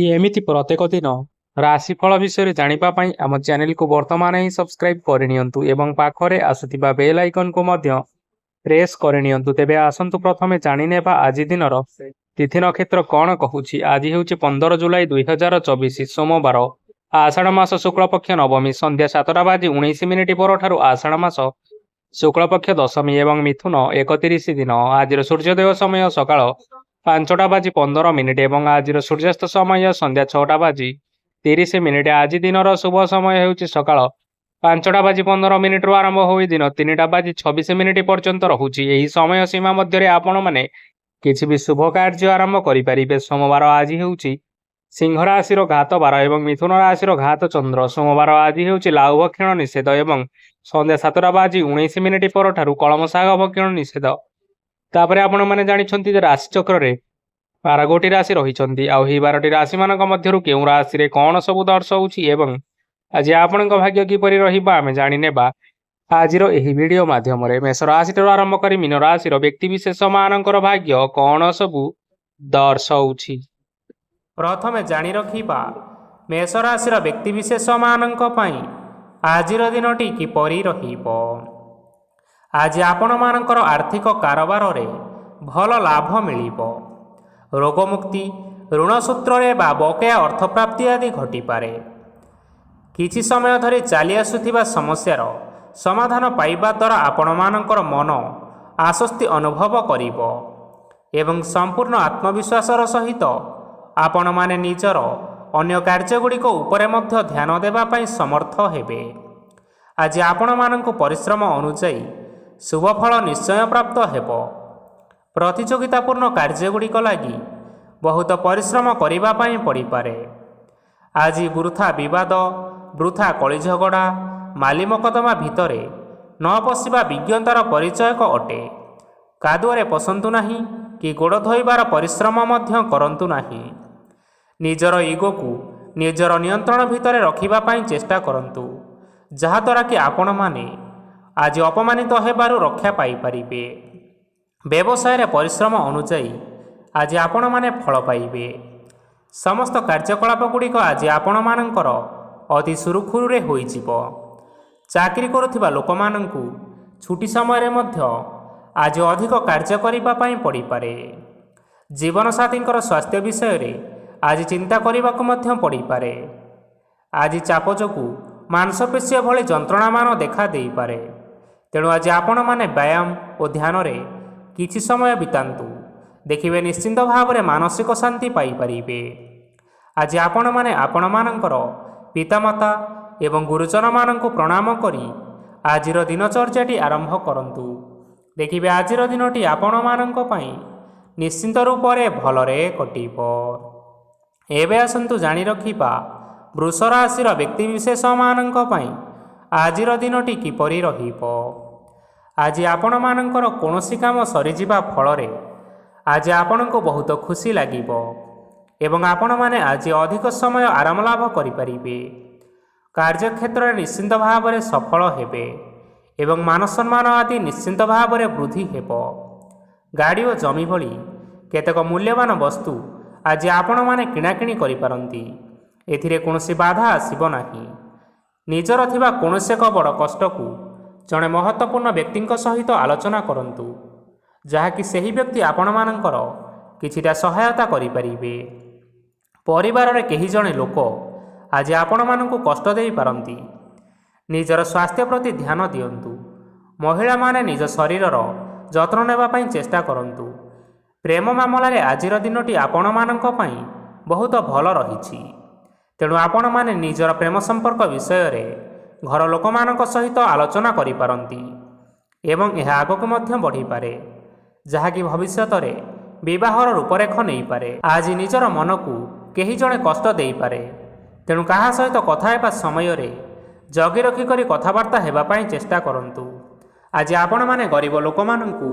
ଏମିତି ପ୍ରତ୍ୟେକ ଦିନ ରାଶିଫଳ ବିଷୟରେ ଜାଣିବା ପାଇଁ ଆମ ଚ୍ୟାନେଲକୁ ବର୍ତ୍ତମାନ ହିଁ ସବସ୍କ୍ରାଇବ୍ କରିନିଅନ୍ତୁ ଏବଂ ପାଖରେ ଆସୁଥିବା ବେଲ୍ ଆଇକନକୁ ମଧ୍ୟ ପ୍ରେସ୍ କରିନିଅନ୍ତୁ। ତେବେ ଆସନ୍ତୁ ପ୍ରଥମେ ଜାଣିନେବା ଆଜି ଦିନର ତିଥି ନକ୍ଷତ୍ର କଣ କହୁଛି। ଆଜି ହେଉଛି 15 ଜୁଲାଇ 2024 ସୋମବାର। ଆଷାଢ଼ ମାସ ଶୁକ୍ଳପକ୍ଷ ନବମୀ ସନ୍ଧ୍ୟା 7:19 ପରଠାରୁ ଆଷାଢ଼ ମାସ ଶୁକ୍ଳପକ୍ଷ ଦଶମୀ ଏବଂ ମିଥୁନ 31 ଦିନ। ଆଜିର ସୂର୍ଯ୍ୟୋଦୟ ସମୟ ସକାଳ 5:15 ଏବଂ ଆଜିର ସୂର୍ଯ୍ୟାସ୍ତ ସମୟ ସନ୍ଧ୍ୟା 6:30। ଆଜି ଦିନର ଶୁଭ ସମୟ ହେଉଛି ସକାଳ 5:15ରୁ ଆରମ୍ଭ ହୋଇ ଦିନ 3:26 ପର୍ଯ୍ୟନ୍ତ ରହୁଛି। ଏହି ସମୟ ସୀମା ମଧ୍ୟରେ ଆପଣମାନେ କିଛି ବି ଶୁଭ କାର୍ଯ୍ୟ ଆରମ୍ଭ କରିପାରିବେ। ସୋମବାର ଆଜି ହେଉଛି ସିଂହ ରାଶିର ଘାତ ବାର ଏବଂ ମିଥୁନ ରାଶିର ଘାତ ଚନ୍ଦ୍ର। ସୋମବାର ଆଜି ହେଉଛି ଲାଉ ଭକ୍ଷଣ ନିଷେଧ ଏବଂ ସନ୍ଧ୍ୟା 7:19 ପରଠାରୁ କଳମ ଶାଗ ଭକ୍ଷଣ ନିଷେଧ। ତାପରେ ଆପଣମାନେ ଜାଣିଛନ୍ତି ଯେ ରାଶିଚକ୍ରରେ 12ଗୋଟି ରାଶି ରହିଛନ୍ତି। ଆଉ ଏହି 12ଟି ରାଶିମାନଙ୍କ ମଧ୍ୟରୁ କେଉଁ ରାଶିରେ କଣ ସବୁ ଦର୍ଶାଉଛି ଏବଂ ଆଜି ଆପଣଙ୍କ ଭାଗ୍ୟ କିପରି ରହିବ ଆମେ ଜାଣିନେବା ଆଜିର ଏହି ଭିଡ଼ିଓ ମାଧ୍ୟମରେ। ମେଷ ରାଶିଠାରୁ ଆରମ୍ଭ କରି ମୀନ ରାଶିର ବ୍ୟକ୍ତିବିଶେଷ ମାନଙ୍କର ଭାଗ୍ୟ କଣ ସବୁ ଦର୍ଶାଉଛି। ପ୍ରଥମେ ଜାଣି ରଖିବା ମେଷ ରାଶିର ବ୍ୟକ୍ତିବିଶେଷ ମାନଙ୍କ ପାଇଁ ଆଜିର ଦିନଟି କିପରି ରହିବ। ଆଜି ଆପଣମାନଙ୍କର ଆର୍ଥିକ କାରବାରରେ ଭଲ ଲାଭ ମିଳିବ। ରୋଗମୁକ୍ତି, ଋଣ ସୂତ୍ରରେ ବା ବକେୟା ଅର୍ଥପ୍ରାପ୍ତି ଆଦି ଘଟିପାରେ। କିଛି ସମୟ ଧରି ଚାଲି ଆସୁଥିବା ସମସ୍ୟାର ସମାଧାନ ପାଇବା ଦ୍ୱାରା ଆପଣମାନଙ୍କର ମନ ଆଶ୍ୱସ୍ତି ଅନୁଭବ କରିବ ଏବଂ ସମ୍ପୂର୍ଣ୍ଣ ଆତ୍ମବିଶ୍ୱାସର ସହିତ ଆପଣମାନେ ନିଜର ଅନ୍ୟ କାର୍ଯ୍ୟଗୁଡ଼ିକ ଉପରେ ମଧ୍ୟ ଧ୍ୟାନ ଦେବା ପାଇଁ ସମର୍ଥ ହେବେ। ଆଜି ଆପଣମାନଙ୍କୁ ପରିଶ୍ରମ ଅନୁଯାୟୀ ଶୁଭଫଳ ନିଶ୍ଚୟ ପ୍ରାପ୍ତ ହେବ। ପ୍ରତିଯୋଗିତାପୂର୍ଣ୍ଣ କାର୍ଯ୍ୟଗୁଡ଼ିକ ଲାଗି ବହୁତ ପରିଶ୍ରମ କରିବା ପାଇଁ ପଡ଼ିପାରେ। ଆଜି ବୃଥା ବିବାଦ, ବୃଥା କଳିଝଗଡ଼ା, ମାଲି ମକଦ୍ଦମା ଭିତରେ ନ ପଶିବା ବିଜ୍ଞତାର ପରିଚୟକ ଅଟେ। କାଦୁଅରେ ପଶନ୍ତୁ ନାହିଁ କି ଗୋଡ଼ ଧୋଇବାର ପରିଶ୍ରମ ମଧ୍ୟ କରନ୍ତୁ ନାହିଁ। ନିଜର ଇଗୋକୁ ନିଜର ନିୟନ୍ତ୍ରଣ ଭିତରେ ରଖିବା ପାଇଁ ଚେଷ୍ଟା କରନ୍ତୁ, ଯାହାଦ୍ୱାରା କି ଆପଣମାନେ ଆଜି ଅପମାନିତ ହେବାରୁ ରକ୍ଷା ପାଇପାରିବେ। ବ୍ୟବସାୟରେ ପରିଶ୍ରମ ଅନୁଯାୟୀ ଆଜି ଆପଣମାନେ ଫଳ ପାଇବେ। ସମସ୍ତ କାର୍ଯ୍ୟକଳାପ ଗୁଡ଼ିକ ଆଜି ଆପଣମାନଙ୍କର ଅତି ସୁରୁଖୁରୁରେ ହୋଇଯିବ। ଚାକିରି କରୁଥିବା ଲୋକମାନଙ୍କୁ ଛୁଟି ସମୟରେ ମଧ୍ୟ ଆଜି ଅଧିକ କାର୍ଯ୍ୟ କରିବା ପାଇଁ ପଡ଼ିପାରେ। ଜୀବନସାଥୀଙ୍କର ସ୍ୱାସ୍ଥ୍ୟ ବିଷୟରେ ଆଜି ଚିନ୍ତା କରିବାକୁ ମଧ୍ୟ ପଡ଼ିପାରେ। ଆଜି ଚାପ ଯୋଗୁଁ ମାଂସପେଶୀ ଭଳି ଯନ୍ତ୍ରଣାମାନ ଦେଖା ଦେଇପାରେ। ତେଣୁ ଆଜି ଆପଣମାନେ ବ୍ୟାୟାମ ଓ ଧ୍ୟାନରେ କିଛି ସମୟ ବିତାନ୍ତୁ। ଦେଖିବେ ନିଶ୍ଚିନ୍ତ ଭାବରେ ମାନସିକ ଶାନ୍ତି ପାଇପାରିବେ। ଆଜି ଆପଣମାନେ ଆପଣମାନଙ୍କର ପିତାମାତା ଏବଂ ଗୁରୁଜନମାନଙ୍କୁ ପ୍ରଣାମ କରି ଆଜିର ଦିନଚର୍ଯ୍ୟାଟି ଆରମ୍ଭ କରନ୍ତୁ। ଦେଖିବେ ଆଜିର ଦିନଟି ଆପଣମାନଙ୍କ ପାଇଁ ନିଶ୍ଚିନ୍ତ ରୂପରେ ଭଲରେ କଟିବ। ଏବେ ଆସନ୍ତୁ ଜାଣି ରଖିବା ବୃଷ ରାଶିର ବ୍ୟକ୍ତିବିଶେଷମାନଙ୍କ ପାଇଁ ଆଜିର ଦିନଟି କିପରି ରହିବ। ଆଜି ଆପଣମାନଙ୍କର କୌଣସି କାମ ସରିଯିବା ଫଳରେ ଆଜି ଆପଣଙ୍କୁ ବହୁତ ଖୁସି ଲାଗିବ ଏବଂ ଆପଣମାନେ ଆଜି ଅଧିକ ସମୟ ଆରାମ ଲାଭ କରିପାରିବେ। କାର୍ଯ୍ୟକ୍ଷେତ୍ରରେ ନିଶ୍ଚିନ୍ତ ଭାବରେ ସଫଳ ହେବେ ଏବଂ ମାନସମ୍ମାନ ଆଦି ନିଶ୍ଚିନ୍ତ ଭାବରେ ବୃଦ୍ଧି ହେବ। ଗାଡ଼ି ଓ ଜମି ଭଳି କେତେକ ମୂଲ୍ୟବାନ ବସ୍ତୁ ଆଜି ଆପଣମାନେ କିଣାକିଣି କରିପାରନ୍ତି। ଏଥିରେ କୌଣସି ବାଧା ଆସିବ ନାହିଁ। ନିଜର ଥିବା କୌଣସି ଏକ ବଡ଼ କଷ୍ଟକୁ ଜଣେ ମହତ୍ତ୍ୱପୂର୍ଣ୍ଣ ବ୍ୟକ୍ତିଙ୍କ ସହିତ ଆଲୋଚନା କରନ୍ତୁ, ଯାହାକି ସେହି ବ୍ୟକ୍ତି ଆପଣମାନଙ୍କର କିଛିଟା ସହାୟତା କରିପାରିବେ। ପରିବାରରେ କେହି ଜଣେ ଲୋକ ଆଜି ଆପଣମାନଙ୍କୁ କଷ୍ଟ ଦେଇପାରନ୍ତି। ନିଜର ସ୍ୱାସ୍ଥ୍ୟ ପ୍ରତି ଧ୍ୟାନ ଦିଅନ୍ତୁ। ମହିଳାମାନେ ନିଜ ଶରୀରର ଯତ୍ନ ନେବା ପାଇଁ ଚେଷ୍ଟା କରନ୍ତୁ। ପ୍ରେମ ମାମଲାରେ ଆଜିର ଦିନଟି ଆପଣମାନଙ୍କ ପାଇଁ ବହୁତ ଭଲ ରହିଛି। ତେଣୁ ଆପଣମାନେ ନିଜର ପ୍ରେମ ସମ୍ପର୍କ ବିଷୟରେ ଘର ଲୋକମାନଙ୍କ ସହିତ ଆଲୋଚନା କରିପାରନ୍ତି ଏବଂ ଏହା ଆଗକୁ ମଧ୍ୟ ବଢ଼ିପାରେ, ଯାହାକି ଭବିଷ୍ୟତରେ ବିବାହର ରୂପରେଖ ନେଇପାରେ। ଆଜି ନିଜର ମନକୁ କେହି ଜଣେ କଷ୍ଟ ଦେଇପାରେ। ତେଣୁ କାହା ସହିତ କଥା ହେବା ସମୟରେ ଜଗି ରଖି କରି କଥାବାର୍ତ୍ତା ହେବା ପାଇଁ ଚେଷ୍ଟା କରନ୍ତୁ। ଆଜି ଆପଣମାନେ ଗରିବ ଲୋକମାନଙ୍କୁ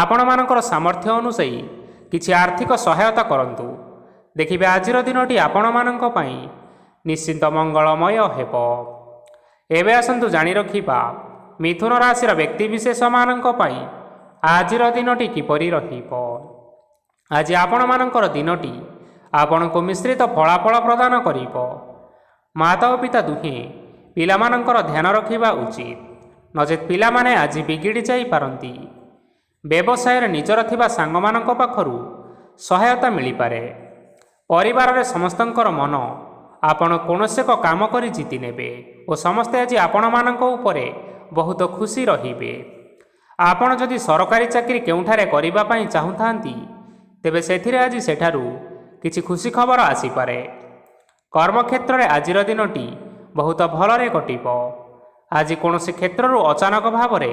ଆପଣମାନଙ୍କର ସାମର୍ଥ୍ୟ ଅନୁଯାୟୀ କିଛି ଆର୍ଥିକ ସହାୟତା କରନ୍ତୁ। ଦେଖିବେ ଆଜିର ଦିନଟି ଆପଣମାନଙ୍କ ପାଇଁ ନିଶ୍ଚିନ୍ତ ମଙ୍ଗଳମୟ ହେବ। ଏବେ ଆସନ୍ତୁ ଜାଣି ରଖିବା ମିଥୁନ ରାଶିର ବ୍ୟକ୍ତିବିଶେଷମାନଙ୍କ ପାଇଁ ଆଜିର ଦିନଟି କିପରି ରହିବ। ଆଜି ଆପଣମାନଙ୍କର ଦିନଟି ଆପଣଙ୍କୁ ମିଶ୍ରିତ ଫଳାଫଳ ପ୍ରଦାନ କରିବ। ମାତା ଓ ପିତା ଦୁହେଁ ପିଲାମାନଙ୍କର ଧ୍ୟାନ ରଖିବା ଉଚିତ, ନଚେତ୍ ପିଲାମାନେ ଆଜି ବିଗିଡ଼ି ଯାଇପାରନ୍ତି। ବ୍ୟବସାୟରେ ନିଜର ଥିବା ସାଙ୍ଗମାନଙ୍କ ପାଖରୁ ସହାୟତା ମିଳିପାରେ। ପରିବାରରେ ସମସ୍ତଙ୍କର ମନ ଆପଣ କୌଣସି ଏକ କାମ କରି ଜିତି ନେବେ ଓ ସମସ୍ତେ ଆଜି ଆପଣମାନଙ୍କ ଉପରେ ବହୁତ ଖୁସି ରହିବେ। ଆପଣ ଯଦି ସରକାରୀ ଚାକିରି କେଉଁଠାରେ କରିବା ପାଇଁ ଚାହୁଁଥାନ୍ତି, ତେବେ ସେଥିରେ ଆଜି ସେଠାରୁ କିଛି ଖୁସି ଖବର ଆସିପାରେ। କର୍ମକ୍ଷେତ୍ରରେ ଆଜିର ଦିନଟି ବହୁତ ଭଲରେ କଟିବ। ଆଜି କୌଣସି କ୍ଷେତ୍ରରୁ ଅଚାନକ ଭାବରେ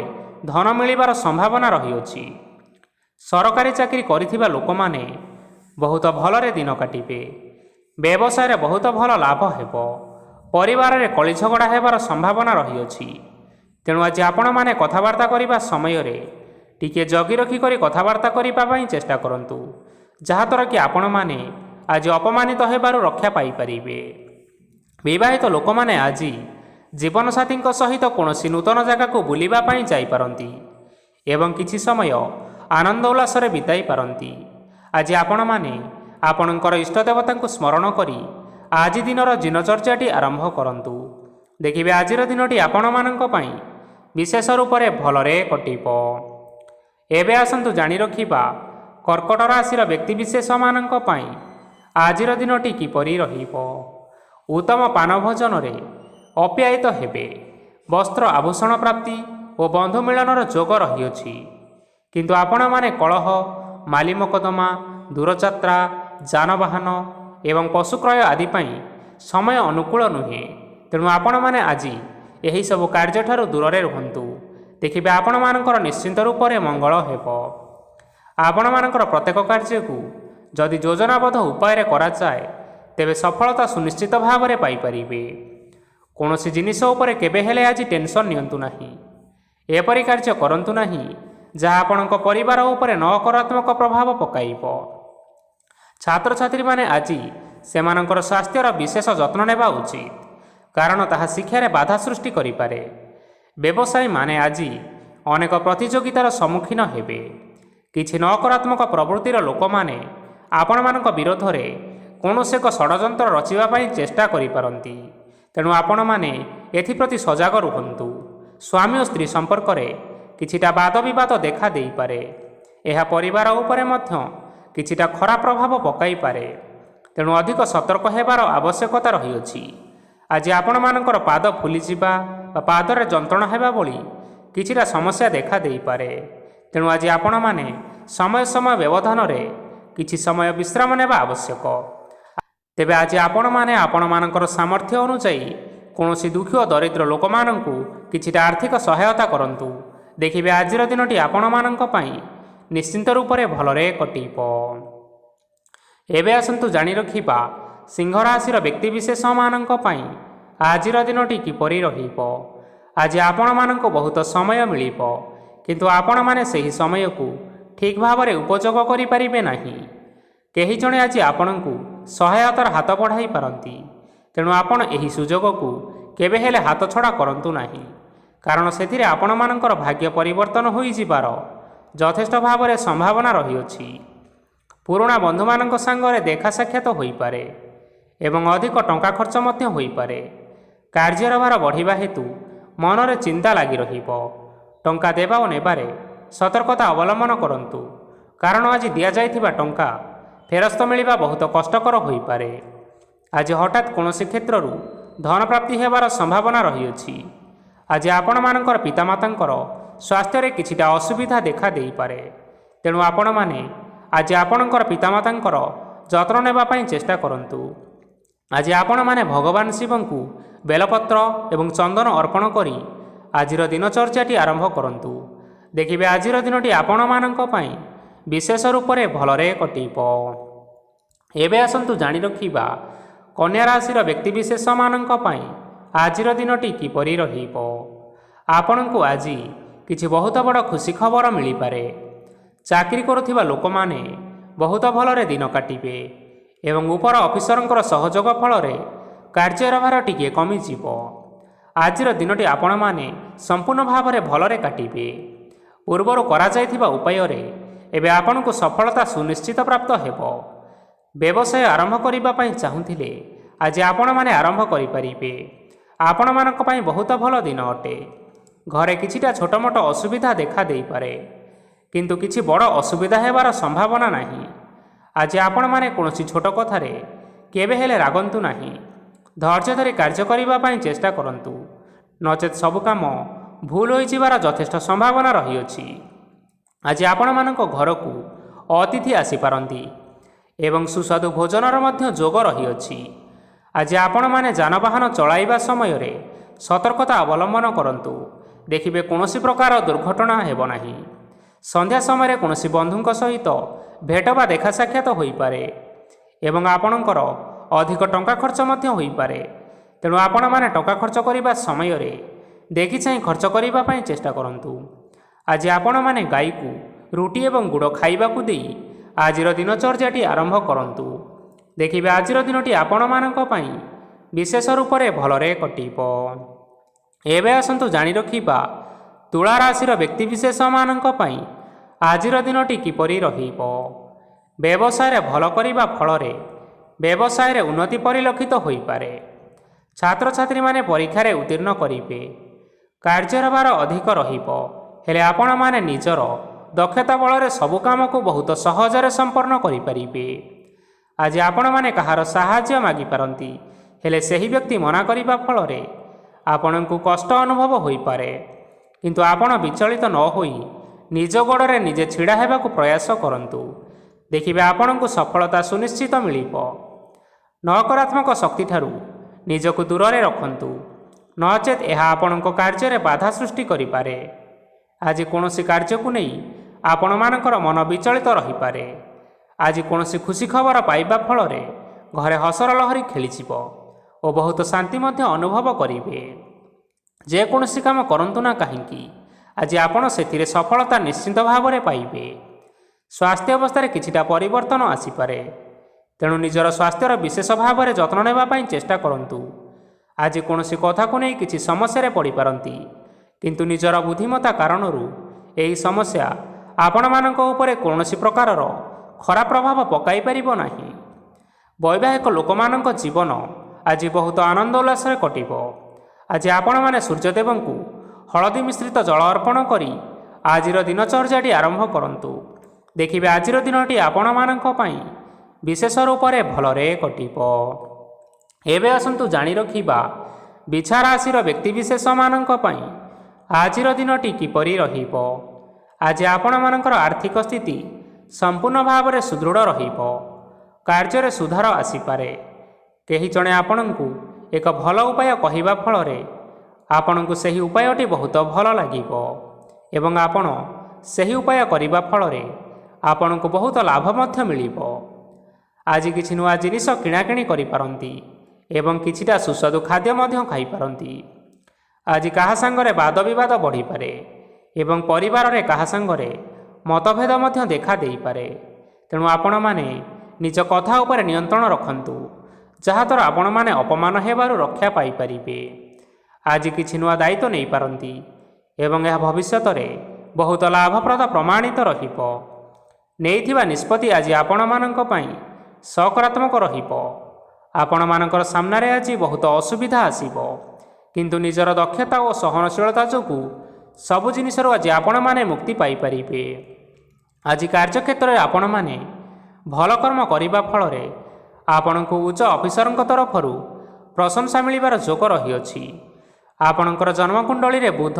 ଧନ ମିଳିବାର ସମ୍ଭାବନା ରହିଅଛି। ସରକାରୀ ଚାକିରି କରିଥିବା ଲୋକମାନେ ବହୁତ ଭଲରେ ଦିନ କାଟିବେ। ବ୍ୟବସାୟରେ ବହୁତ ଭଲ ଲାଭ ହେବ। ପରିବାରରେ କଳିଝଗଡ଼ା ହେବାର ସମ୍ଭାବନା ରହିଅଛି। ତେଣୁ ଆଜି ଆପଣମାନେ କଥାବାର୍ତ୍ତା କରିବା ସମୟରେ ଟିକିଏ ଜଗି ରଖି କରି କଥାବାର୍ତ୍ତା କରିବା ପାଇଁ ଚେଷ୍ଟା କରନ୍ତୁ, ଯାହାଦ୍ୱାରା କି ଆପଣମାନେ ଆଜି ଅପମାନିତ ହେବାରୁ ରକ୍ଷା ପାଇପାରିବେ। ବିବାହିତ ଲୋକମାନେ ଆଜି ଜୀବନସାଥୀଙ୍କ ସହିତ କୌଣସି ନୂତନ ଜାଗାକୁ ବୁଲିବା ପାଇଁ ଯାଇପାରନ୍ତି ଏବଂ କିଛି ସମୟ ଆନନ୍ଦ ଉଲ୍ଲାସରେ ବିତାଇ ପାରନ୍ତି। ଆଜି ଆପଣମାନେ ଆପଣଙ୍କର ଇଷ୍ଟଦେବତାଙ୍କୁ ସ୍ମରଣ କରି ଆଜି ଦିନର ଦିନଚର୍ଯ୍ୟାଟି ଆରମ୍ଭ କରନ୍ତୁ। ଦେଖିବେ ଆଜିର ଦିନଟି ଆପଣମାନଙ୍କ ପାଇଁ ବିଶେଷ ରୂପରେ ଭଲରେ କଟିବ। ଏବେ ଆସନ୍ତୁ ଜାଣି ରଖିବା କର୍କଟ ରାଶିର ବ୍ୟକ୍ତିବିଶେଷମାନଙ୍କ ପାଇଁ ଆଜିର ଦିନଟି କିପରି ରହିବ। ଉତ୍ତମ ପାନ ଭୋଜନରେ ଅପ୍ୟାୟିତ ହେବେ। ବସ୍ତ୍ର ଆଭୂଷଣ ପ୍ରାପ୍ତି ଓ ବନ୍ଧୁ ମିଳନର ଯୋଗ ରହିଅଛି। କିନ୍ତୁ ଆପଣମାନେ କଳହ, ମାଲି ମକଦ୍ଦମା, ଦୂରଯାତ୍ରା, ଯାନବାହନ ଏବଂ ପଶୁ କ୍ରୟ ଆଦି ପାଇଁ ସମୟ ଅନୁକୂଳ ନୁହେଁ। ତେଣୁ ଆପଣମାନେ ଆଜି ଏହିସବୁ କାର୍ଯ୍ୟଠାରୁ ଦୂରରେ ରୁହନ୍ତୁ। ଦେଖିବେ ଆପଣମାନଙ୍କର ନିଶ୍ଚିନ୍ତ ରୂପରେ ମଙ୍ଗଳ ହେବ। ଆପଣମାନଙ୍କର ପ୍ରତ୍ୟେକ କାର୍ଯ୍ୟକୁ ଯଦି ଯୋଜନାବଦ୍ଧ ଉପାୟରେ କରାଯାଏ, ତେବେ ସଫଳତା ସୁନିଶ୍ଚିତ ଭାବରେ ପାଇପାରିବେ। କୌଣସି ଜିନିଷ ଉପରେ କେବେ ହେଲେ ଆଜି ଟେନସନ୍ ନିଅନ୍ତୁ ନାହିଁ। ଏପରି କାର୍ଯ୍ୟ କରନ୍ତୁ ନାହିଁ ଯାହା ଆପଣଙ୍କ ପରିବାର ଉପରେ ନକାରାତ୍ମକ ପ୍ରଭାବ ପକାଇବ। ଛାତ୍ରଛାତ୍ରୀମାନେ ଆଜି ସେମାନଙ୍କର ସ୍ୱାସ୍ଥ୍ୟର ବିଶେଷ ଯତ୍ନ ନେବା ଉଚିତ, କାରଣ ତାହା ଶିକ୍ଷାରେ ବାଧା ସୃଷ୍ଟି କରିପାରେ। ବ୍ୟବସାୟୀମାନେ ଆଜି ଅନେକ ପ୍ରତିଯୋଗିତାର ସମ୍ମୁଖୀନ ହେବେ। କିଛି ନକାରାତ୍ମକ ପ୍ରବୃତ୍ତିର ଲୋକମାନେ ଆପଣମାନଙ୍କ ବିରୋଧରେ କୌଣସି ଏକ ଷଡ଼ଯନ୍ତ୍ର ରଚିବା ପାଇଁ ଚେଷ୍ଟା କରିପାରନ୍ତି। ତେଣୁ ଆପଣମାନେ ଏଥିପ୍ରତି ସଜାଗ ରୁହନ୍ତୁ। ସ୍ୱାମୀ ଓ ସ୍ତ୍ରୀ ସମ୍ପର୍କରେ କିଛିଟା ବାଦବିବାଦ ଦେଖା ଦେଇପାରେ। ଏହା ପରିବାର ଉପରେ ମଧ୍ୟ କିଛିଟା ଖରାପ ପ୍ରଭାବ ପକାଇପାରେ। ତେଣୁ ଅଧିକ ସତର୍କ ହେବାର ଆବଶ୍ୟକତା ରହିଅଛି। ଆଜି ଆପଣମାନଙ୍କର ପାଦ ଫୁଲିଯିବା ବା ପାଦରେ ଯନ୍ତ୍ରଣା ହେବା ଭଳି କିଛିଟା ସମସ୍ୟା ଦେଖା ଦେଇପାରେ। ତେଣୁ ଆଜି ଆପଣମାନେ ସମୟ ସମୟ ବ୍ୟବଧାନରେ କିଛି ସମୟ ବିଶ୍ରାମ ନେବା ଆବଶ୍ୟକ। ତେବେ ଆଜି ଆପଣମାନେ ଆପଣମାନଙ୍କର ସାମର୍ଥ୍ୟ ଅନୁଯାୟୀ କୌଣସି ଦୁଃଖୀ ଓ ଦରିଦ୍ର ଲୋକମାନଙ୍କୁ କିଛିଟା ଆର୍ଥିକ ସହାୟତା କରନ୍ତୁ। ଦେଖିବେ ଆଜିର ଦିନଟି ଆପଣମାନଙ୍କ ପାଇଁ ନିଶ୍ଚିନ୍ତ ରୂପରେ ଭଲରେ କଟିବ। ଏବେ ଆସନ୍ତୁ ଜାଣି ରଖିବା ସିଂହ ରାଶିର ବ୍ୟକ୍ତିବିଶେଷମାନଙ୍କ ପାଇଁ ଆଜିର ଦିନଟି କିପରି ରହିବ। ଆଜି ଆପଣମାନଙ୍କୁ ବହୁତ ସମୟ ମିଳିବ, କିନ୍ତୁ ଆପଣମାନେ ସେହି ସମୟକୁ ଠିକ୍ ଭାବରେ ଉପଯୋଗ କରିପାରିବେ ନାହିଁ। କେହି ଜଣେ ଆଜି ଆପଣଙ୍କୁ ସହାୟତାର ହାତ ବଢ଼ାଇ ପାରନ୍ତି। ତେଣୁ ଆପଣ ଏହି ସୁଯୋଗକୁ କେବେ ହେଲେ ହାତଛଡ଼ା କରନ୍ତୁ ନାହିଁ, କାରଣ ସେଥିରେ ଆପଣମାନଙ୍କର ଭାଗ୍ୟ ପରିବର୍ତ୍ତନ ହୋଇଯିବାର ଯଥେଷ୍ଟ ଭାବରେ ସମ୍ଭାବନା ରହିଅଛି। ପୁରୁଣା ବନ୍ଧୁମାନଙ୍କ ସାଙ୍ଗରେ ଦେଖା ସାକ୍ଷାତ ହୋଇପାରେ ଏବଂ ଅଧିକ ଟଙ୍କା ଖର୍ଚ୍ଚ ମଧ୍ୟ ହୋଇପାରେ। କାର୍ଯ୍ୟର ଭାର ବଢ଼ିବା ହେତୁ ମନରେ ଚିନ୍ତା ଲାଗି ରହିବ। ଟଙ୍କା ଦେବା ଓ ନେବାରେ ସତର୍କତା ଅବଲମ୍ବନ କରନ୍ତୁ, କାରଣ ଆଜି ଦିଆଯାଇଥିବା ଟଙ୍କା ଫେରସ୍ତ ମିଳିବା ବହୁତ କଷ୍ଟକର ହୋଇପାରେ। ଆଜି ହଠାତ୍ କୌଣସି କ୍ଷେତ୍ରରୁ ଧନ ପ୍ରାପ୍ତି ହେବାର ସମ୍ଭାବନା ରହିଅଛି। ଆଜି ଆପଣମାନଙ୍କର ପିତାମାତାଙ୍କର ସ୍ୱାସ୍ଥ୍ୟରେ କିଛିଟା ଅସୁବିଧା ଦେଖା ଦେଇପାରେ। ତେଣୁ ଆପଣମାନେ ଆଜି ଆପଣଙ୍କର ପିତାମାତାଙ୍କର ଯତ୍ନ ନେବା ପାଇଁ ଚେଷ୍ଟା କରନ୍ତୁ। ଆଜି ଆପଣମାନେ ଭଗବାନ ଶିବଙ୍କୁ ବେଲପତ୍ର ଏବଂ ଚନ୍ଦନ ଅର୍ପଣ କରି ଆଜିର ଦିନଚର୍ଯ୍ୟାଟି ଆରମ୍ଭ କରନ୍ତୁ। ଦେଖିବେ ଆଜିର ଦିନଟି ଆପଣମାନଙ୍କ ପାଇଁ ବିଶେଷ ରୂପରେ ଭଲରେ କଟିବ। ଏବେ ଆସନ୍ତୁ ଜାଣି ରଖିବା କନ୍ୟା ରାଶିର ବ୍ୟକ୍ତିବିଶେଷମାନଙ୍କ ପାଇଁ ଆଜିର ଦିନଟି କିପରି ରହିବ। ଆପଣଙ୍କୁ ଆଜି କିଛି ବହୁତ ବଡ଼ ଖୁସି ଖବର ମିଳିପାରେ। ଚାକିରି କରୁଥିବା ଲୋକମାନେ ବହୁତ ଭଲରେ ଦିନ କାଟିବେ ଏବଂ ଉପର ଅଫିସରଙ୍କର ସହଯୋଗ ଫଳରେ କାର୍ଯ୍ୟର ଭାର ଟିକିଏ କମିଯିବ। ଆଜିର ଦିନଟି ଆପଣମାନେ ସମ୍ପୂର୍ଣ୍ଣ ଭାବରେ ଭଲରେ କାଟିବେ। ପୂର୍ବରୁ କରାଯାଇଥିବା ଉପାୟରେ ଏବେ ଆପଣଙ୍କୁ ସଫଳତା ସୁନିଶ୍ଚିତ ପ୍ରାପ୍ତ ହେବ। ବ୍ୟବସାୟ ଆରମ୍ଭ କରିବା ପାଇଁ ଚାହୁଁଥିଲେ ଆଜି ଆପଣମାନେ ଆରମ୍ଭ କରିପାରିବେ। ଆପଣମାନଙ୍କ ପାଇଁ ବହୁତ ଭଲ ଦିନ ଅଟେ। ଘରେ କିଛିଟା ଛୋଟମୋଟ ଅସୁବିଧା ଦେଖା ଦେଇପାରେ, କିନ୍ତୁ କିଛି ବଡ଼ ଅସୁବିଧା ହେବାର ସମ୍ଭାବନା ନାହିଁ। ଆଜି ଆପଣମାନେ କୌଣସି ଛୋଟ କଥାରେ କେବେ ହେଲେ ରାଗନ୍ତୁ ନାହିଁ। ଧୈର୍ଯ୍ୟ ଧରି କାର୍ଯ୍ୟ କରିବା ପାଇଁ ଚେଷ୍ଟା କରନ୍ତୁ, ନଚେତ୍ ସବୁ କାମ ଭୁଲ ହୋଇଯିବାର ଯଥେଷ୍ଟ ସମ୍ଭାବନା ରହିଅଛି। ଆଜି ଆପଣମାନଙ୍କ ଘରକୁ ଅତିଥି ଆସିପାରନ୍ତି ଏବଂ ସୁସ୍ୱାଦୁ ଭୋଜନର ମଧ୍ୟ ଯୋଗ ରହିଅଛି। ଆଜି ଆପଣମାନେ ଯାନବାହନ ଚଳାଇବା ସମୟରେ ସତର୍କତା ଅବଲମ୍ବନ କରନ୍ତୁ। ଦେଖିବେ କୌଣସି ପ୍ରକାର ଦୁର୍ଘଟଣା ହେବ ନାହିଁ। ସନ୍ଧ୍ୟା ସମୟରେ କୌଣସି ବନ୍ଧୁଙ୍କ ସହିତ ଭେଟ ବା ଦେଖା ସାକ୍ଷାତ ହୋଇପାରେ ଏବଂ ଆପଣଙ୍କର ଅଧିକ ଟଙ୍କା ଖର୍ଚ୍ଚ ମଧ୍ୟ ହୋଇପାରେ। ତେଣୁ ଆପଣମାନେ ଟଙ୍କା ଖର୍ଚ୍ଚ କରିବା ସମୟରେ ଦେଖିଚାହିଁ ଖର୍ଚ୍ଚ କରିବା ପାଇଁ ଚେଷ୍ଟା କରନ୍ତୁ। ଆଜି ଆପଣମାନେ ଗାଈକୁ ରୁଟି ଏବଂ ଗୁଡ଼ ଖାଇବାକୁ ଦେଇ ଆଜିର ଦିନଚର୍ଯ୍ୟାଟି ଆରମ୍ଭ କରନ୍ତୁ। ଦେଖିବେ ଆଜିର ଦିନଟି ଆପଣମାନଙ୍କ ପାଇଁ ବିଶେଷ ରୂପରେ ଭଲରେ କଟିବ। ଏବେ ଆସନ୍ତୁ ଜାଣି ରଖିବା ତୁଳା ରାଶିର ବ୍ୟକ୍ତିବିଶେଷମାନଙ୍କ ପାଇଁ ଆଜିର ଦିନଟି କିପରି ରହିବ। ବ୍ୟବସାୟରେ ଭଲ କରିବା ଫଳରେ ବ୍ୟବସାୟରେ ଉନ୍ନତି ପରିଲକ୍ଷିତ ହୋଇପାରେ। ଛାତ୍ରଛାତ୍ରୀମାନେ ପରୀକ୍ଷାରେ ଉତ୍ତୀର୍ଣ୍ଣ କରିବେ। କାର୍ଯ୍ୟର ଭାର ଅଧିକ ରହିବ, ହେଲେ ଆପଣମାନେ ନିଜର ଦକ୍ଷତା ବଳରେ ସବୁ କାମକୁ ବହୁତ ସହଜରେ ସମ୍ପନ୍ନ କରିପାରିବେ। ଆଜି ଆପଣମାନେ କାହାର ସାହାଯ୍ୟ ମାଗିପାରନ୍ତି, ହେଲେ ସେହି ବ୍ୟକ୍ତି ମନା କରିବା ଫଳରେ ଆପଣଙ୍କୁ କଷ୍ଟ ଅନୁଭବ ହୋଇପାରେ। କିନ୍ତୁ ଆପଣ ବିଚଳିତ ନ ହୋଇ ନିଜ ଗୋଡ଼ରେ ନିଜେ ଛିଡ଼ା ହେବାକୁ ପ୍ରୟାସ କରନ୍ତୁ। ଦେଖିବେ ଆପଣଙ୍କୁ ସଫଳତା ସୁନିଶ୍ଚିତ ମିଳିବ। ନକାରାତ୍ମକ ଶକ୍ତିଠାରୁ ନିଜକୁ ଦୂରରେ ରଖନ୍ତୁ, ନଚେତ୍ ଏହା ଆପଣଙ୍କ କାର୍ଯ୍ୟରେ ବାଧା ସୃଷ୍ଟି କରିପାରେ। ଆଜି କୌଣସି କାର୍ଯ୍ୟକୁ ନେଇ ଆପଣମାନଙ୍କର ମନ ବିଚଳିତ ରହିପାରେ। ଆଜି କୌଣସି ଖୁସି ଖବର ପାଇବା ଫଳରେ ଘରେ ହସର ଲହରୀ ଖେଳିଯିବ ଓ ବହୁତ ଶାନ୍ତି ମଧ୍ୟ ଅନୁଭବ କରିବେ। ଯେକୌଣସି କାମ କରନ୍ତୁ ନା କାହିଁକି, ଆଜି ଆପଣ ସେଥିରେ ସଫଳତା ନିଶ୍ଚିତ ଭାବରେ ପାଇବେ। ସ୍ୱାସ୍ଥ୍ୟ ଅବସ୍ଥାରେ କିଛିଟା ପରିବର୍ତ୍ତନ ଆସିପାରେ, ତେଣୁ ନିଜର ସ୍ୱାସ୍ଥ୍ୟର ବିଶେଷ ଭାବରେ ଯତ୍ନ ନେବା ପାଇଁ ଚେଷ୍ଟା କରନ୍ତୁ। ଆଜି କୌଣସି କଥାକୁ ନେଇ କିଛି ସମସ୍ୟାରେ ପଡ଼ିପାରନ୍ତି, କିନ୍ତୁ ନିଜର ବୁଦ୍ଧିମତ୍ତା କାରଣରୁ ଏହି ସମସ୍ୟା ଆପଣମାନଙ୍କ ଉପରେ କୌଣସି ପ୍ରକାରର ଖରାପ ପ୍ରଭାବ ପକାଇ ପାରିବ ନାହିଁ। ବୈବାହିକ ଲୋକମାନଙ୍କ ଜୀବନ ଆଜି ବହୁତ ଆନନ୍ଦ ଉଲ୍ଲାସରେ କଟିବ। ଆଜି ଆପଣମାନେ ସୂର୍ଯ୍ୟଦେବଙ୍କୁ ହଳଦୀ ମିଶ୍ରିତ ଜଳ ଅର୍ପଣ କରି ଆଜିର ଦିନଚର୍ଯ୍ୟାଟି ଆରମ୍ଭ କରନ୍ତୁ। ଦେଖିବେ ଆଜିର ଦିନଟି ଆପଣମାନଙ୍କ ପାଇଁ ବିଶେଷ ରୂପରେ ଭଲରେ କଟିବ। ଏବେ ଆସନ୍ତୁ ଜାଣି ରଖିବା ବିଛା ରାଶିର ବ୍ୟକ୍ତିବିଶେଷମାନଙ୍କ ପାଇଁ ଆଜିର ଦିନଟି କିପରି ରହିବ। ଆଜି ଆପଣମାନଙ୍କର ଆର୍ଥିକ ସ୍ଥିତି ସମ୍ପୂର୍ଣ୍ଣ ଭାବରେ ସୁଦୃଢ଼ ରହିବ। କାର୍ଯ୍ୟରେ ସୁଧାର ଆସିପାରେ। କେହି ଜଣେ ଆପଣଙ୍କୁ ଏକ ଭଲ ଉପାୟ କହିବା ଫଳରେ ଆପଣଙ୍କୁ ସେହି ଉପାୟଟି ବହୁତ ଭଲ ଲାଗିବ ଏବଂ ଆପଣ ସେହି ଉପାୟ କରିବା ଫଳରେ ଆପଣଙ୍କୁ ବହୁତ ଲାଭ ମଧ୍ୟ ମିଳିବ। ଆଜି କିଛି ନୂଆ ଜିନିଷ କିଣାକିଣି କରିପାରନ୍ତି ଏବଂ କିଛିଟା ସୁସ୍ୱାଦୁ ଖାଦ୍ୟ ମଧ୍ୟ ଖାଇପାରନ୍ତି। ଆଜି କାହା ସାଙ୍ଗରେ ବାଦ ବିବାଦ ବଢ଼ିପାରେ ଏବଂ ପରିବାରରେ କାହା ସାଙ୍ଗରେ ମତଭେଦ ମଧ୍ୟ ଦେଖା ଦେଇପାରେ। ତେଣୁ ଆପଣମାନେ ନିଜ କଥା ଉପରେ ନିୟନ୍ତ୍ରଣ ରଖନ୍ତୁ, ଯାହାଦ୍ୱାରା ଆପଣମାନେ ଅପମାନ ହେବାରୁ ରକ୍ଷା ପାଇପାରିବେ। ଆଜି କିଛି ନୂଆ ଦାୟିତ୍ୱ ନେଇପାରନ୍ତି ଏବଂ ଏହା ଭବିଷ୍ୟତରେ ବହୁତ ଲାଭପ୍ରଦ ପ୍ରମାଣିତ ରହିବ। ନେଇଥିବା ନିଷ୍ପତ୍ତି ଆଜି ଆପଣମାନଙ୍କ ପାଇଁ ସକାରାତ୍ମକ ରହିବ। ଆପଣମାନଙ୍କର ସାମ୍ନାରେ ଆଜି ବହୁତ ଅସୁବିଧା ଆସିବ, କିନ୍ତୁ ନିଜର ଦକ୍ଷତା ଓ ସହନଶୀଳତା ଯୋଗୁଁ ସବୁ ଜିନିଷରୁ ଆଜି ଆପଣମାନେ ମୁକ୍ତି ପାଇପାରିବେ। ଆଜି କାର୍ଯ୍ୟକ୍ଷେତ୍ରରେ ଆପଣମାନେ ଭଲ କର୍ମ କରିବା ଫଳରେ ଆପଣଙ୍କୁ ଉଚ୍ଚ ଅଫିସରଙ୍କ ତରଫରୁ ପ୍ରଶଂସା ମିଳିବାର ଯୋଗ ରହିଅଛି। ଆପଣଙ୍କର ଜନ୍ମକୁଣ୍ଡଳୀରେ ବୁଧ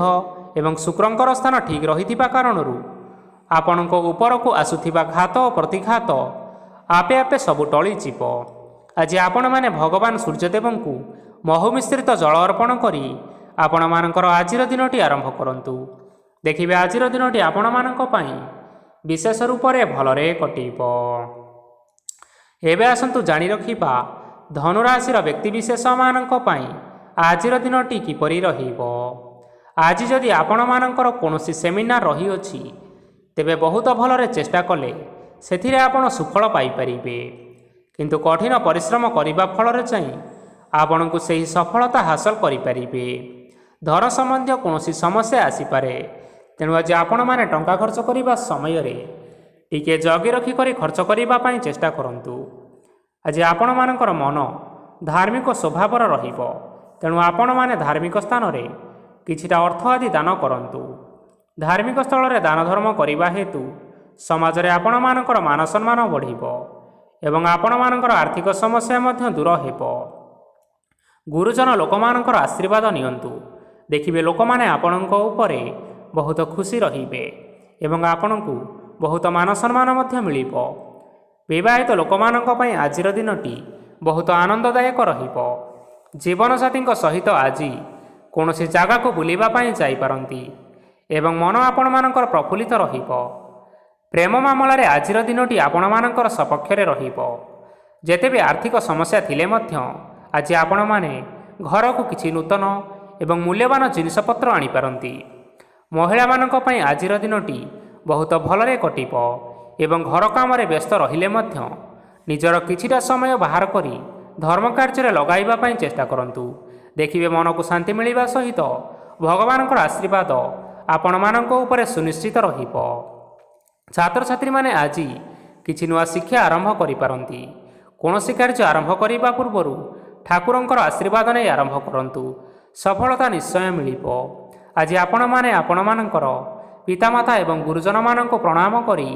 ଏବଂ ଶୁକ୍ରଙ୍କର ସ୍ଥାନ ଠିକ୍ ରହିଥିବା କାରଣରୁ ଆପଣଙ୍କ ଉପରକୁ ଆସୁଥିବା ଘାତ ଓ ପ୍ରତିଘାତ ଆପେ ଆପେ ସବୁ ଟଳିଯିବ। ଆଜି ଆପଣମାନେ ଭଗବାନ ସୂର୍ଯ୍ୟଦେବଙ୍କୁ ମହୁ ମିଶ୍ରିତ ଜଳ ଅର୍ପଣ କରି ଆପଣମାନଙ୍କର ଆଜିର ଦିନଟି ଆରମ୍ଭ କରନ୍ତୁ। ଦେଖିବେ ଆଜିର ଦିନଟି ଆପଣମାନଙ୍କ ପାଇଁ ବିଶେଷ ରୂପରେ ଭଲରେ କଟିବ। ଏବେ ଆସନ୍ତୁ ଜାଣି ରଖିବା ଧନୁରାଶିର ବ୍ୟକ୍ତିବିଶେଷମାନଙ୍କ ପାଇଁ ଆଜିର ଦିନଟି କିପରି ରହିବ। ଆଜି ଯଦି ଆପଣମାନଙ୍କର କୌଣସି ସେମିନାର ରହିଅଛି, ତେବେ ବହୁତ ଭଲରେ ଚେଷ୍ଟା କଲେ ସେଥିରେ ଆପଣ ସୁଫଳ ପାଇପାରିବେ। କିନ୍ତୁ କଠିନ ପରିଶ୍ରମ କରିବା ଫଳରେ ଚାହିଁ ଆପଣଙ୍କୁ ସେହି ସଫଳତା ହାସଲ କରିପାରିବେ। ଧନ ସମ୍ବନ୍ଧୀୟ କୌଣସି ସମସ୍ୟା ଆସିପାରେ, ତେଣୁ ଆଜି ଆପଣମାନେ ଟଙ୍କା ଖର୍ଚ୍ଚ କରିବା ସମୟରେ ଟିକେ ଜଗି ରଖି କରି ଖର୍ଚ୍ଚ କରିବା ପାଇଁ ଚେଷ୍ଟା କରନ୍ତୁ। ଆଜି ଆପଣମାନଙ୍କର ମନ ଧାର୍ମିକ ସ୍ୱଭାବର ରହିବ। ତେଣୁ ଆପଣମାନେ ଧାର୍ମିକ ସ୍ଥାନରେ କିଛିଟା ଅର୍ଥ ଆଦି ଦାନ କରନ୍ତୁ। ଧାର୍ମିକ ସ୍ଥଳରେ ଦାନ ଧର୍ମ କରିବା ହେତୁ ସମାଜରେ ଆପଣମାନଙ୍କର ମାନ ସମ୍ମାନ ବଢ଼ିବ ଏବଂ ଆପଣମାନଙ୍କର ଆର୍ଥିକ ସମସ୍ୟା ମଧ୍ୟ ଦୂର ହେବ। ଗୁରୁଜନ ଲୋକମାନଙ୍କର ଆଶୀର୍ବାଦ ନିଅନ୍ତୁ। ଦେଖିବେ ଲୋକମାନେ ଆପଣଙ୍କ ଉପରେ ବହୁତ ଖୁସି ରହିବେ ଏବଂ ଆପଣଙ୍କୁ ବହୁତ ମାନ ସମ୍ମାନ ମଧ୍ୟ ମିଳିବ। ବିବାହିତ ଲୋକମାନଙ୍କ ପାଇଁ ଆଜିର ଦିନଟି ବହୁତ ଆନନ୍ଦଦାୟକ ରହିବ। ଜୀବନସାଥୀଙ୍କ ସହିତ ଆଜି କୌଣସି ଜାଗାକୁ ବୁଲିବା ପାଇଁ ଯାଇପାରନ୍ତି ଏବଂ ମନ ଆପଣମାନଙ୍କର ପ୍ରଫୁଲ୍ଲିତ ରହିବ। ପ୍ରେମ ମାମଲାରେ ଆଜିର ଦିନଟି ଆପଣମାନଙ୍କର ସପକ୍ଷରେ ରହିବ। ଯେତେ ବି ଆର୍ଥିକ ସମସ୍ୟା ଥିଲେ ମଧ୍ୟ ଆଜି ଆପଣମାନେ ଘରକୁ କିଛି ନୂତନ ଏବଂ ମୂଲ୍ୟବାନ ଜିନିଷପତ୍ର ଆଣିପାରନ୍ତି। ମହିଳାମାନଙ୍କ ପାଇଁ ଆଜିର ଦିନଟି ବହୁତ ଭଲରେ କଟିବ ଏବଂ ଘର କାମରେ ବ୍ୟସ୍ତ ରହିଲେ ମଧ୍ୟ ନିଜର କିଛିଟା ସମୟ ବାହାର କରି ଧର୍ମ କାର୍ଯ୍ୟରେ ଲଗାଇବା ପାଇଁ ଚେଷ୍ଟା କରନ୍ତୁ। ଦେଖିବେ ମନକୁ ଶାନ୍ତି ମିଳିବା ସହିତ ଭଗବାନଙ୍କର ଆଶୀର୍ବାଦ ଆପଣମାନଙ୍କ ଉପରେ ସୁନିଶ୍ଚିତ ରହିବ। ଛାତ୍ରଛାତ୍ରୀମାନେ ଆଜି କିଛି ନୂଆ ଶିକ୍ଷା ଆରମ୍ଭ କରିପାରନ୍ତି। କୌଣସି କାର୍ଯ୍ୟ ଆରମ୍ଭ କରିବା ପୂର୍ବରୁ ଠାକୁରଙ୍କର ଆଶୀର୍ବାଦ ନେଇ ଆରମ୍ଭ କରନ୍ତୁ। ସଫଳତା ନିଶ୍ଚୟ ମିଳିବ। ଆଜି ଆପଣମାନେ ଆପଣମାନଙ୍କର ପିତାମାତା ଏବଂ ଗୁରୁଜନମାନଙ୍କୁ ପ୍ରଣାମ କରି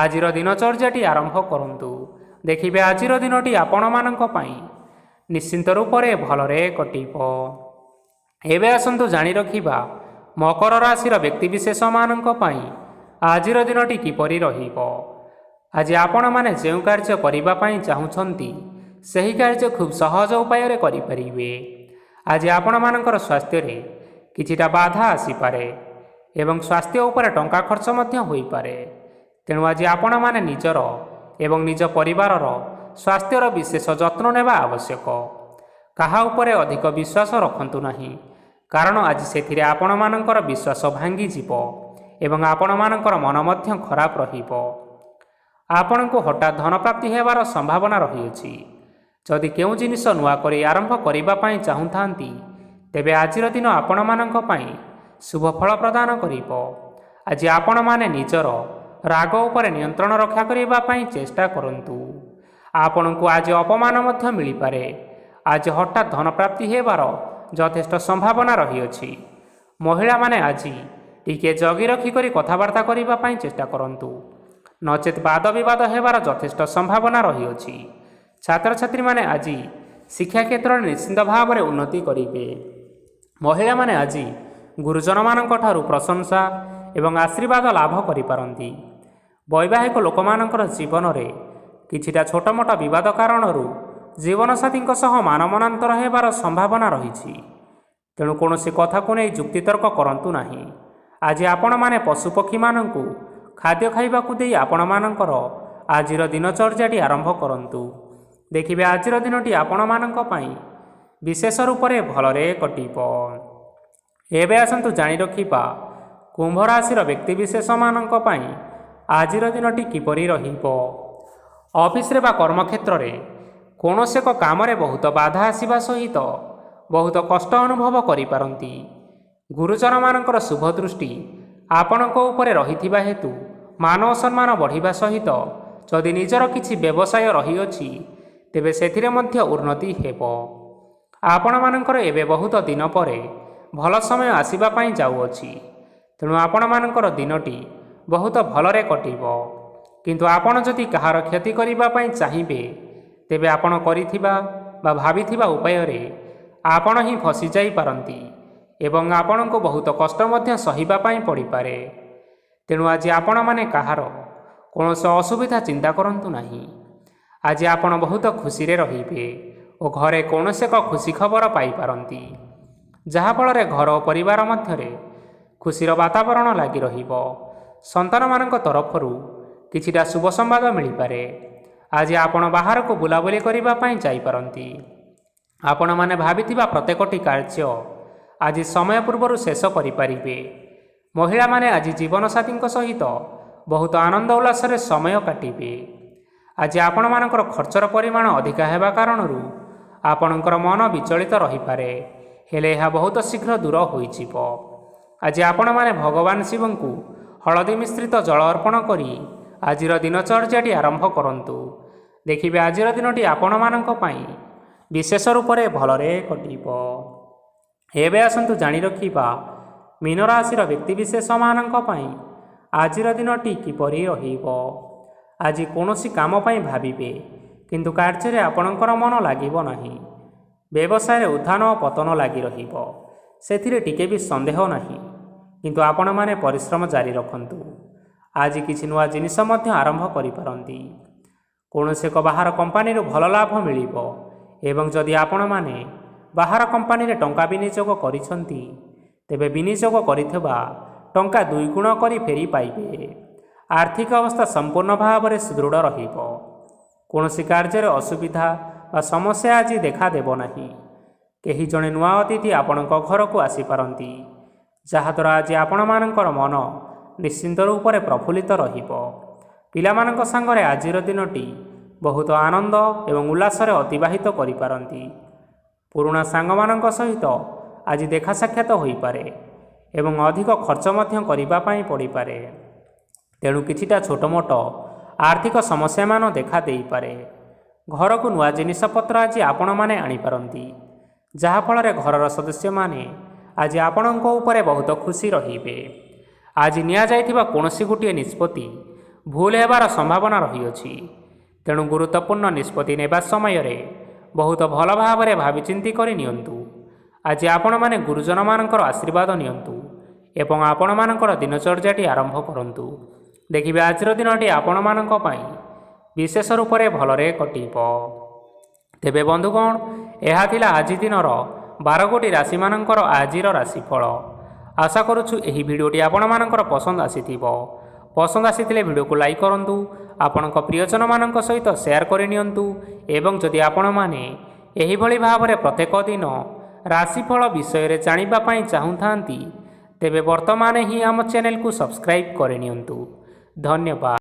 ଆଜିର ଦିନଚର୍ଯ୍ୟାଟି ଆରମ୍ଭ କରନ୍ତୁ। ଦେଖିବେ ଆଜିର ଦିନଟି ଆପଣମାନଙ୍କ ପାଇଁ ନିଶ୍ଚିନ୍ତ ରୂପରେ ଭଲରେ କଟିବ। ଏବେ ଆସନ୍ତୁ ଜାଣି ରଖିବା ମକର ରାଶିର ବ୍ୟକ୍ତିବିଶେଷମାନଙ୍କ ପାଇଁ ଆଜିର ଦିନଟି କିପରି ରହିବ। ଆଜି ଆପଣମାନେ ଯେଉଁ କାର୍ଯ୍ୟ କରିବା ପାଇଁ ଚାହୁଁଛନ୍ତି ସେହି କାର୍ଯ୍ୟ ଖୁବ୍ ସହଜ ଉପାୟରେ କରିପାରିବେ। ଆଜି ଆପଣମାନଙ୍କର ସ୍ୱାସ୍ଥ୍ୟରେ କିଛିଟା ବାଧା ଆସିପାରେ ଏବଂ ସ୍ୱାସ୍ଥ୍ୟ ଉପରେ ଟଙ୍କା ଖର୍ଚ୍ଚ ମଧ୍ୟ ହୋଇପାରେ। ତେଣୁ ଆଜି ଆପଣମାନେ ନିଜର ଏବଂ ନିଜ ପରିବାରର ସ୍ୱାସ୍ଥ୍ୟର ବିଶେଷ ଯତ୍ନ ନେବା ଆବଶ୍ୟକ। କାହା ଉପରେ ଅଧିକ ବିଶ୍ୱାସ ରଖନ୍ତୁ ନାହିଁ, କାରଣ ଆଜି ସେଥିରେ ଆପଣମାନଙ୍କର ବିଶ୍ୱାସ ଭାଙ୍ଗିଯିବ ଏବଂ ଆପଣମାନଙ୍କର ମନ ମଧ୍ୟ ଖରାପ ରହିବ। ଆପଣଙ୍କୁ ହଠାତ୍ ଧନପ୍ରାପ୍ତି ହେବାର ସମ୍ଭାବନା ରହିଅଛି। ଯଦି କେଉଁ ଜିନିଷ ନୂଆ କରି ଆରମ୍ଭ କରିବା ପାଇଁ ଚାହୁଁଥାନ୍ତି ତେବେ ଆଜିର ଦିନ ଆପଣମାନଙ୍କ ପାଇଁ ଶୁଭ ଫଳ ପ୍ରଦାନ କରିବ। ଆଜି ଆପଣମାନେ ନିଜର ରାଗ ଉପରେ ନିୟନ୍ତ୍ରଣ ରକ୍ଷା କରିବା ପାଇଁ ଚେଷ୍ଟା କରନ୍ତୁ। ଆପଣଙ୍କୁ ଆଜି ଅପମାନ ମଧ୍ୟ ମିଳିପାରେ। ଆଜି ହଠାତ୍ ଧନପ୍ରାପ୍ତି ହେବାର ଯଥେଷ୍ଟ ସମ୍ଭାବନା ରହିଅଛି। ମହିଳାମାନେ ଆଜି ଟିକିଏ ଜଗି ରଖିକରି କଥାବାର୍ତ୍ତା କରିବା ପାଇଁ ଚେଷ୍ଟା କରନ୍ତୁ, ନଚେତ୍ ବାଦ ବିବାଦ ହେବାର ଯଥେଷ୍ଟ ସମ୍ଭାବନା ରହିଅଛି। ଛାତ୍ରଛାତ୍ରୀମାନେ ଆଜି ଶିକ୍ଷା କ୍ଷେତ୍ରରେ ନିଶ୍ଚିନ୍ତ ଭାବରେ ଉନ୍ନତି କରିବେ। ମହିଳାମାନେ ଆଜି ଗୁରୁଜନମାନଙ୍କ ଠାରୁ ପ୍ରଶଂସା ଏବଂ ଆଶୀର୍ବାଦ ଲାଭ କରିପାରନ୍ତି। ବୈବାହିକ ଲୋକମାନଙ୍କର ଜୀବନରେ କିଛିଟା ଛୋଟମୋଟ ବିବାଦ କାରଣରୁ ଜୀବନସାଥୀଙ୍କ ସହ ମାନମନାନ୍ତର ହେବାର ସମ୍ଭାବନା ରହିଛି। ତେଣୁ କୌଣସି କଥାକୁ ନେଇ ଯୁକ୍ତିତର୍କ କରନ୍ତୁ ନାହିଁ। ଆଜି ଆପଣମାନେ ପଶୁପକ୍ଷୀମାନଙ୍କୁ ଖାଦ୍ୟ ଖାଇବାକୁ ଦେଇ ଆପଣମାନଙ୍କର ଆଜିର ଦିନଚର୍ଯ୍ୟାଟି ଆରମ୍ଭ କରନ୍ତୁ। ଦେଖିବେ ଆଜିର ଦିନଟି ଆପଣମାନଙ୍କ ପାଇଁ ବିଶେଷ ରୂପରେ ଭଲରେ କଟିବ। ଏବେ ଆସନ୍ତୁ ଜାଣି ରଖିବା କୁମ୍ଭ ରାଶିର ବ୍ୟକ୍ତିବିଶେଷମାନଙ୍କ ପାଇଁ ଆଜିର ଦିନଟି କିପରି ରହିବ। ଅଫିସରେ ବା କର୍ମକ୍ଷେତ୍ରରେ କୌଣସି ଏକ କାମରେ ବହୁତ ବାଧା ଆସିବା ସହିତ ବହୁତ କଷ୍ଟ ଅନୁଭବ କରିପାରନ୍ତି। ଗୁରୁଜନମାନଙ୍କର ଶୁଭ ଦୃଷ୍ଟି ଆପଣଙ୍କ ଉପରେ ରହିଥିବା ହେତୁ ମାନ ଓ ସମ୍ମାନ ବଢ଼ିବା ସହିତ ଯଦି ନିଜର କିଛି ବ୍ୟବସାୟ ରହିଅଛି ତେବେ ସେଥିରେ ମଧ୍ୟ ଉନ୍ନତି ହେବ। ଆପଣମାନଙ୍କର ଏବେ ବହୁତ ଦିନ ପରେ ଭଲ ସମୟ ଆସିବା ପାଇଁ ଯାଉଅଛି। ତେଣୁ ଆପଣମାନଙ୍କର ଦିନଟି ବହୁତ ଭଲରେ କଟିବ। କିନ୍ତୁ ଆପଣ ଯଦି କାହାର କ୍ଷତି କରିବା ପାଇଁ ଚାହିଁବେ ତେବେ ଆପଣ କରିଥିବା ବା ଭାବିଥିବା ଉପାୟରେ ଆପଣ ହିଁ ଫସି ଯାଇପାରନ୍ତି ଏବଂ ଆପଣଙ୍କୁ ବହୁତ କଷ୍ଟ ମଧ୍ୟ ସହିବା ପାଇଁ ପଡ଼ିପାରେ। ତେଣୁ ଆଜି ଆପଣମାନେ କାହାର କୌଣସି ଅସୁବିଧା ଚିନ୍ତା କରନ୍ତୁ ନାହିଁ। ଆଜି ଆପଣ ବହୁତ ଖୁସିରେ ରହିବେ ଓ ଘରେ କୌଣସି ଏକ ଖୁସି ଖବର ପାଇପାରନ୍ତି, ଯାହାଫଳରେ ଘର ଓ ପରିବାର ମଧ୍ୟରେ ଖୁସିର ବାତାବରଣ ଲାଗି ରହିବ। ସନ୍ତାନମାନଙ୍କ ତରଫରୁ କିଛିଟା ଶୁଭ ସମ୍ବାଦ ମିଳିପାରେ। ଆଜି ଆପଣ ବାହାରକୁ ବୁଲାବୁଲି କରିବା ପାଇଁ ଯାଇପାରନ୍ତି। ଆପଣମାନେ ଭାବିଥିବା ପ୍ରତ୍ୟେକଟି କାର୍ଯ୍ୟ ଆଜି ସମୟ ପୂର୍ବରୁ ଶେଷ କରିପାରିବେ। ମହିଳାମାନେ ଆଜି ଜୀବନସାଥୀଙ୍କ ସହିତ ବହୁତ ଆନନ୍ଦ ଉଲ୍ଲାସରେ ସମୟ କାଟିବେ। ଆଜି ଆପଣମାନଙ୍କର ଖର୍ଚ୍ଚର ପରିମାଣ ଅଧିକା ହେବା କାରଣରୁ ଆପଣଙ୍କର ମନ ବିଚଳିତ ରହିପାରେ, ହେଲେ ଏହା ବହୁତ ଶୀଘ୍ର ଦୂର ହୋଇଯିବ। ଆଜି ଆପଣମାନେ ଭଗବାନ ଶିବଙ୍କୁ ହଳଦୀ ମିଶ୍ରିତ ଜଳ ଅର୍ପଣ କରି ଆଜିର ଦିନଚର୍ଯ୍ୟାଟି ଆରମ୍ଭ କରନ୍ତୁ। ଦେଖିବେ ଆଜିର ଦିନଟି ଆପଣମାନଙ୍କ ପାଇଁ ବିଶେଷ ରୂପରେ ଭଲରେ କଟିବ। ଏବେ ଆସନ୍ତୁ ଜାଣି ରଖିବା ମୀନ ରାଶିର ବ୍ୟକ୍ତିବିଶେଷମାନଙ୍କ ପାଇଁ ଆଜିର ଦିନଟି କିପରି ରହିବ। ଆଜି କୌଣସି କାମ ପାଇଁ ଭାବିବେ, କିନ୍ତୁ କାର୍ଯ୍ୟରେ ଆପଣଙ୍କର ମନ ଲାଗିବ ନାହିଁ। ବ୍ୟବସାୟରେ ଉତ୍ଥାନ ଓ ପତନ ଲାଗି ରହିବ, ସେଥିରେ ଟିକେ ବି ସନ୍ଦେହ ନାହିଁ। କିନ୍ତୁ ଆପଣମାନେ ପରିଶ୍ରମ ଜାରି ରଖନ୍ତୁ। ଆଜି କିଛି ନୂଆ ଜିନିଷ ମଧ୍ୟ ଆରମ୍ଭ କରିପାରନ୍ତି। କୌଣସି ଏକ ବାହାର କମ୍ପାନୀରୁ ଭଲ ଲାଭ ମିଳିବ ଏବଂ ଯଦି ଆପଣମାନେ ବାହାର କମ୍ପାନୀରେ ଟଙ୍କା ବିନିଯୋଗ କରିଛନ୍ତି, ତେବେ ବିନିଯୋଗ କରିଥିବା ଟଙ୍କା 2 ଗୁଣ କରି ଫେରି ପାଇବେ। ଆର୍ଥିକ ଅବସ୍ଥା ସମ୍ପୂର୍ଣ୍ଣ ଭାବରେ ସୁଦୃଢ଼ ରହିବ। କୌଣସି କାର୍ଯ୍ୟରେ ଅସୁବିଧା ବା ସମସ୍ୟା ଆଜି ଦେଖାଦେବ ନାହିଁ। କେହି ଜଣେ ନୂଆ ଅତିଥି ଆପଣଙ୍କ ଘରକୁ ଆସିପାରନ୍ତି, ଯାହାଦ୍ୱାରା ଆଜି ଆପଣମାନଙ୍କର ମନ ନିଶ୍ଚିନ୍ତ ରୂପରେ ପ୍ରଫୁଲ୍ଲିତ ରହିବ। ପିଲାମାନଙ୍କ ସାଙ୍ଗରେ ଆଜିର ଦିନଟି ବହୁତ ଆନନ୍ଦ ଏବଂ ଉଲ୍ଲାସରେ ଅତିବାହିତ କରିପାରନ୍ତି। ପୁରୁଣା ସାଙ୍ଗମାନଙ୍କ ସହିତ ଆଜି ଦେଖା ସାକ୍ଷାତ ହୋଇପାରେ ଏବଂ ଅଧିକ ଖର୍ଚ୍ଚ ମଧ୍ୟ କରିବା ପାଇଁ ପଡ଼ିପାରେ। ତେଣୁ କିଛିଟା ଛୋଟମୋଟ ଆର୍ଥିକ ସମସ୍ୟାମାନ ଦେଖା ଦେଇପାରେ। ଘରକୁ ନୂଆ ଜିନିଷପତ୍ର ଆଜି ଆପଣମାନେ ଆଣିପାରନ୍ତି, ଯାହାଫଳରେ ଘରର ସଦସ୍ୟମାନେ ଆଜି ଆପଣଙ୍କ ଉପରେ ବହୁତ ଖୁସି ରହିବେ। ଆଜି ନିଆଯାଇଥିବା କୌଣସି ଗୋଟିଏ ନିଷ୍ପତ୍ତି ଭୁଲ ହେବାର ସମ୍ଭାବନା ରହିଅଛି। ତେଣୁ ଗୁରୁତ୍ୱପୂର୍ଣ୍ଣ ନିଷ୍ପତ୍ତି ନେବା ସମୟରେ ବହୁତ ଭଲ ଭାବରେ ଭାବିଚିନ୍ତି କରି ନିଅନ୍ତୁ। ଆଜି ଆପଣମାନେ ଗୁରୁଜନମାନଙ୍କର ଆଶୀର୍ବାଦ ନିଅନ୍ତୁ ଏବଂ ଆପଣମାନଙ୍କର ଦିନଚର୍ଯ୍ୟାଟି ଆରମ୍ଭ କରନ୍ତୁ। ଦେଖିବେ ଆଜିର ଦିନଟି ଆପଣମାନଙ୍କ ପାଇଁ ବିଶେଷ ରୂପରେ ଭଲରେ କଟିବ। ତେବେ ବନ୍ଧୁଗଣ, ଏହା ଥିଲା ଆଜି ଦିନର 12ଗୋଟି ରାଶିମାନଙ୍କର ଆଜିର ରାଶିଫଳ। ଆଶା କରୁଛୁ ଏହି ଭିଡ଼ିଓଟି ଆପଣମାନଙ୍କର ପସନ୍ଦ ଆସିଥିବ। ପସନ୍ଦ ଆସିଥିଲେ ଭିଡ଼ିଓକୁ ଲାଇକ୍ କରନ୍ତୁ, ଆପଣଙ୍କ ପ୍ରିୟଜନମାନଙ୍କ ସହିତ ସେୟାର କରିନିଅନ୍ତୁ ଏବଂ ଯଦି ଆପଣମାନେ ଏହିଭଳି ଭାବରେ ପ୍ରତ୍ୟେକ ଦିନ ରାଶିଫଳ ବିଷୟରେ ଜାଣିବା ପାଇଁ ଚାହୁଁଥାନ୍ତି, ତେବେ ବର୍ତ୍ତମାନ ହିଁ ଆମ ଚ୍ୟାନେଲକୁ ସବସ୍କ୍ରାଇବ୍ କରିନିଅନ୍ତୁ। ଧନ୍ୟବାଦ।